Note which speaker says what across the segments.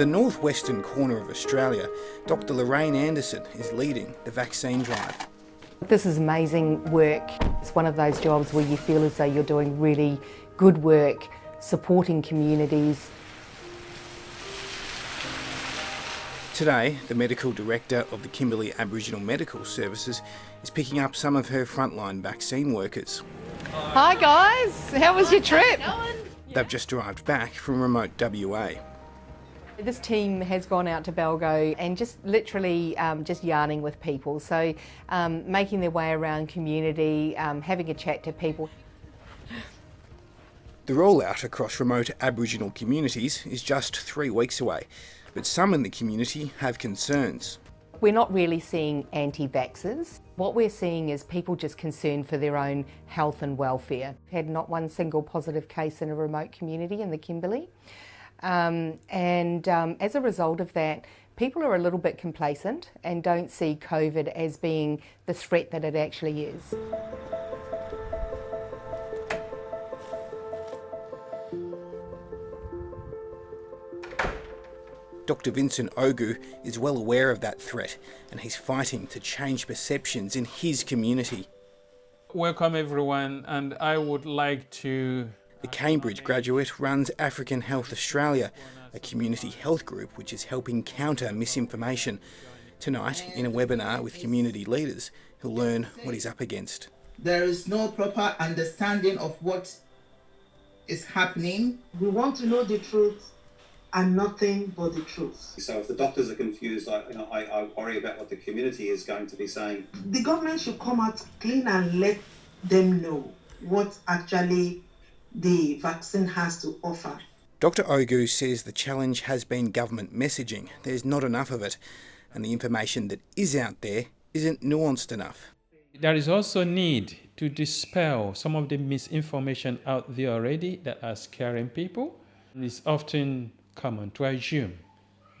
Speaker 1: the northwestern corner of Australia, Dr. Lorraine Anderson is leading the vaccine drive.
Speaker 2: This is amazing work. It's one of those jobs where you feel as though you're doing really good work, supporting communities.
Speaker 1: Today, the medical director of the Kimberley Aboriginal Medical Services is picking up some of her frontline vaccine workers.
Speaker 2: Hi guys, how was your trip?
Speaker 1: They've just arrived back from remote WA.
Speaker 2: This team has gone out to Balgo and just literally just yarning with people, so making their way around community, having a chat to people.
Speaker 1: The rollout across remote Aboriginal communities is just 3 weeks away, but some in the community have concerns.
Speaker 2: We're not really seeing anti-vaxxers. What we're seeing is people just concerned for their own health and welfare. Had not one single positive case in a remote community in the Kimberley. As a result of that, people are a little bit complacent and don't see COVID as being the threat that it actually is.
Speaker 1: Dr. Vincent Ogu is well aware of that threat, and he's fighting to change perceptions in his community.
Speaker 3: Welcome everyone, and I would like to...
Speaker 1: The Cambridge graduate runs African Health Australia, a community health group which is helping counter misinformation. Tonight, in a webinar with community leaders, he'll learn what he's up against.
Speaker 4: There is no proper understanding of what is happening.
Speaker 5: We want to know the truth and nothing but the truth.
Speaker 6: So if the doctors are confused, I worry about what the community is going to be saying.
Speaker 5: The government should come out clean and let them know what actually the vaccine has to offer.
Speaker 1: Dr. Ogu says the challenge has been government messaging. There's not enough of it, and the information that is out there isn't nuanced enough.
Speaker 3: There is also a need to dispel some of the misinformation out there already that are scaring people. It's often common to assume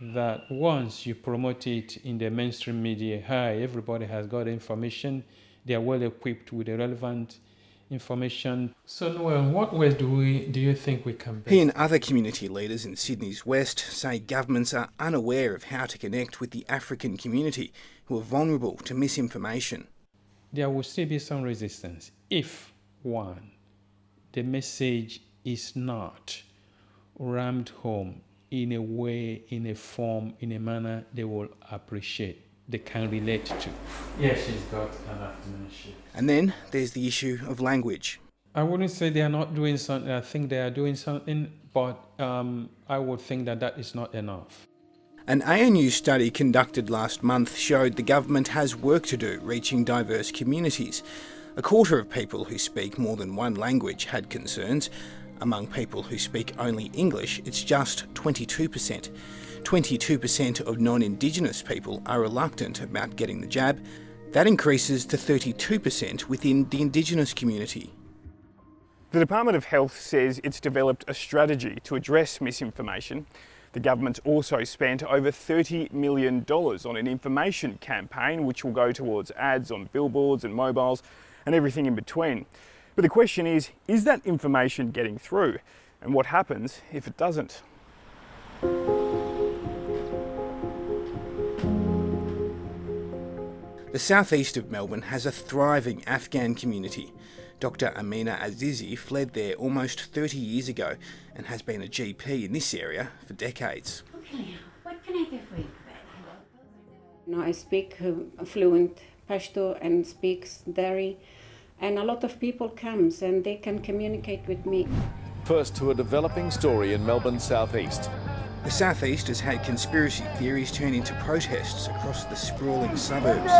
Speaker 3: that once you promote it in the mainstream media, hi, everybody has got information, they are well equipped with the relevant information. So Noel, in what ways do you think we can...
Speaker 1: He and other community leaders in Sydney's West say governments are unaware of how to connect with the African community who are vulnerable to misinformation.
Speaker 3: There will still be some resistance if, one, the message is not rammed home in a way, in a form, in a manner they will appreciate, they can relate to. Yes, she's got an afternoon shift.
Speaker 1: And then there's the issue of language.
Speaker 3: I wouldn't say they are not doing something. I think they are doing something, but I would think that that is not enough.
Speaker 1: An ANU study conducted last month showed the government has work to do reaching diverse communities. A quarter of people who speak more than one language had concerns. Among people who speak only English, it's just 22%. 22% of non-Indigenous people are reluctant about getting the jab. That increases to 32% within the Indigenous community.
Speaker 7: The Department of Health says it's developed a strategy to address misinformation. The government's also spent over $30 million on an information campaign which will go towards ads on billboards and mobiles and everything in between. But the question is that information getting through? And what happens if it doesn't?
Speaker 1: The southeast of Melbourne has a thriving Afghan community. Dr. Amina Azizi fled there almost 30 years ago and has been a GP in this area for decades.
Speaker 8: Okay, what can I do for you? I speak fluent Pashto and speaks Dari, and a lot of people comes and they can communicate with me.
Speaker 9: First to a developing story in Melbourne's southeast.
Speaker 1: The southeast has had conspiracy theories turn into protests across the sprawling suburbs.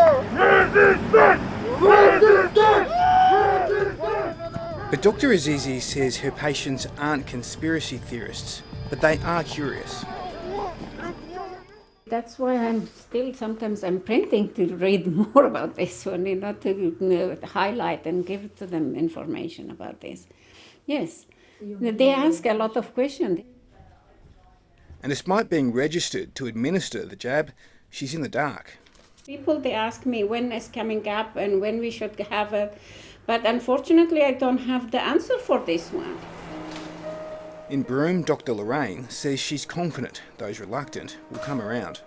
Speaker 1: But Dr. Azizi says her patients aren't conspiracy theorists, but they are curious.
Speaker 8: That's why I'm still sometimes I'm printing to read more about this one, to highlight and give to them information about this. Yes, they ask a lot of questions.
Speaker 1: And despite being registered to administer the jab, she's in the dark.
Speaker 8: People, they ask me when it's coming up and when we should have it, but unfortunately I don't have the answer for this one.
Speaker 1: In Broome, Dr Lorraine says she's confident those reluctant will come around.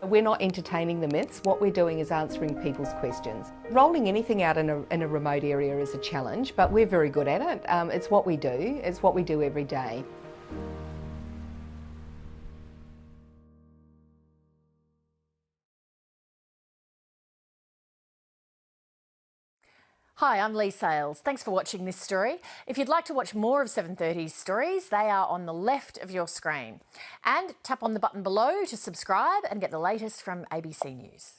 Speaker 2: We're not entertaining the myths. What we're doing is answering people's questions. Rolling anything out in a remote area is a challenge, but we're very good at it. It's what we do. It's what we do every day.
Speaker 10: Hi, I'm Lee Sales. Thanks for watching this story. If you'd like to watch more of 7:30's stories, they are on the left of your screen. And tap on the button below to subscribe and get the latest from ABC News.